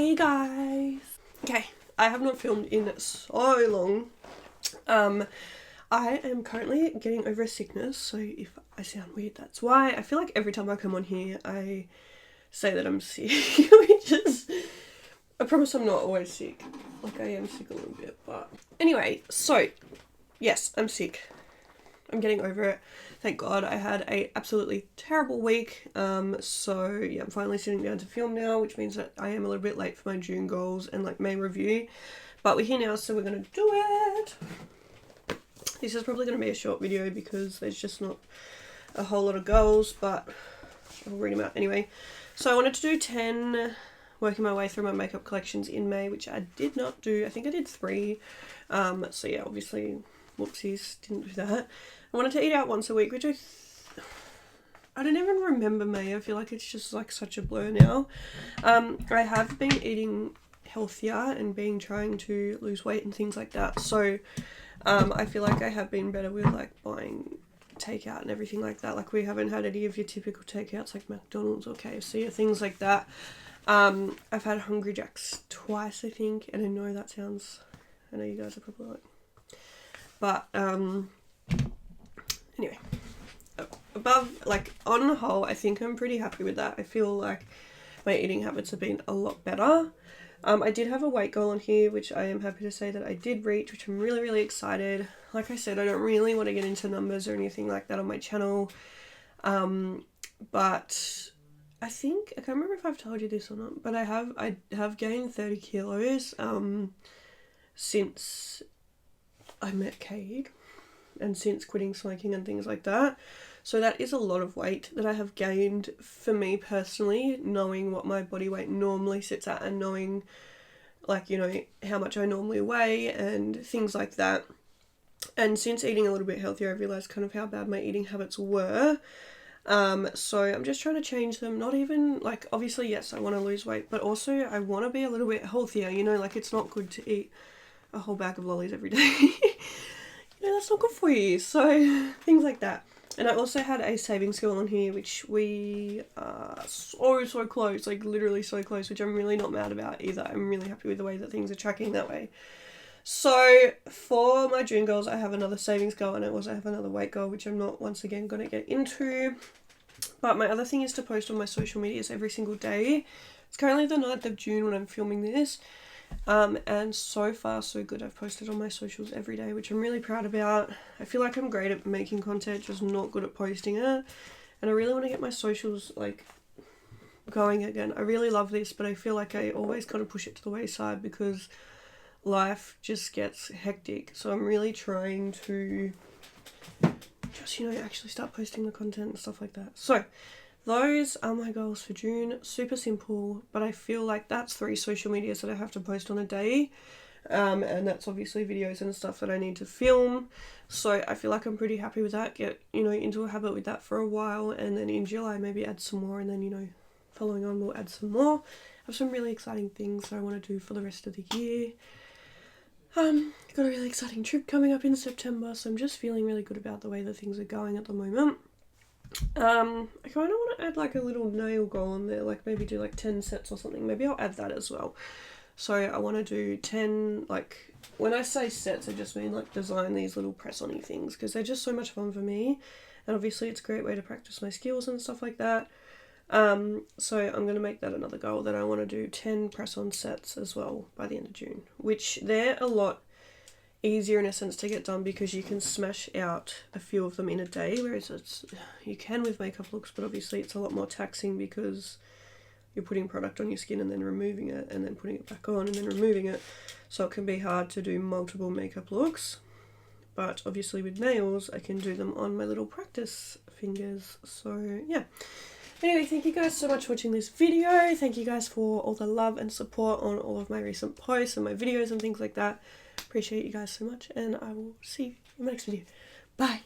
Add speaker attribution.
Speaker 1: Hey guys! Okay, I have not filmed in so long. I am currently getting over a sickness, so if I sound weird, that's why. I feel like every time I come on here, I say that I'm sick, which is... I promise I'm not always sick. Like, I am sick a little bit, but... Anyway, so, yes, I'm sick. I'm getting over it. Thank God. I had a absolutely terrible week. So yeah, I'm finally sitting down to film now, which means that I am a little bit late for my June goals and like May review. But we're here now, so we're gonna do it. This is probably gonna be a short video because there's just not a whole lot of goals, but I'll read them out anyway. So I wanted to do 10, working my way through my makeup collections in May, which I did not do. I think I did 3. So yeah, obviously, whoopsies, didn't do that. I wanted to eat out once a week, which I don't even remember May. I feel like it's just like such a blur now. I have been eating healthier and trying to lose weight and things like that. So I feel like I have been better with like buying takeout and everything like that. Like we haven't had any of your typical takeouts like McDonald's or KFC or things like that. I've had Hungry Jack's twice, I think, and I know that sounds, I know you guys are probably like, but anyway, above, like, on the whole, I think I'm pretty happy with that. I feel like my eating habits have been a lot better. I did have a weight goal on here, which I am happy to say that I did reach, which I'm really, really excited. Like I said, I don't really want to get into numbers or anything like that on my channel. But I think, I can't remember if I've told you this or not, but I have gained 30 kilos, since I met Cade. And since quitting smoking and things like that. So that is a lot of weight that I have gained for me personally, knowing what my body weight normally sits at and knowing, like, you know, how much I normally weigh and things like that. And since eating a little bit healthier, I realised kind of how bad my eating habits were. So I'm just trying to change them. Not even, like, obviously, yes, I want to lose weight, but also I want to be a little bit healthier, you know, like it's not good to eat a whole bag of lollies every day. No, that's not good for you. So things like that. And I also had a savings goal on here, which we are so close, like literally so close, which I'm really not mad about either. I'm really happy with the way that things are tracking that way. So for my June goals, I have another savings goal and I also have another weight goal, which I'm not once again going to get into. But my other thing is to post on my social medias every single day. It's currently the 9th of June when I'm filming this. And so far so good. I've posted on my socials every day, which I'm really proud about. I feel like I'm great at making content, just not good at posting it. And I really want to get my socials like going again. I really love this, but I feel like I always kind of push it to the wayside because life just gets hectic. So I'm really trying to just, you know, actually start posting the content and stuff like that. So those are my goals for June. Super simple, but I feel like that's 3 social medias that I have to post on a day. And that's obviously videos and stuff that I need to film. So I feel like I'm pretty happy with that. Get, you know, into a habit with that for a while. And then in July, maybe add some more. And then, you know, following on, we'll add some more. I have some really exciting things that I want to do for the rest of the year. Got a really exciting trip coming up in September. So I'm just feeling really good about the way that things are going at the moment. I kind of want to add like a little nail goal on there, like maybe do like 10 sets or something. Maybe I'll add that as well. So I want to do 10, like, when I say sets, I just mean like design these little press-on-y things because they're just so much fun for me. And obviously it's a great way to practice my skills and stuff like that. So I'm going to make that another goal that I want to do 10 press-on sets as well by the end of June, which they're a lot easier in a sense to get done because you can smash out a few of them in a day, whereas you can with makeup looks, but obviously it's a lot more taxing because you're putting product on your skin and then removing it and then putting it back on and then removing it, so it can be hard to do multiple makeup looks. But obviously with nails I can do them on my little practice fingers. So yeah, anyway, thank you guys so much for watching this video. Thank you guys for all the love and support on all of my recent posts and my videos and things like that. Appreciate you guys so much, and I will see you in my next video. Bye!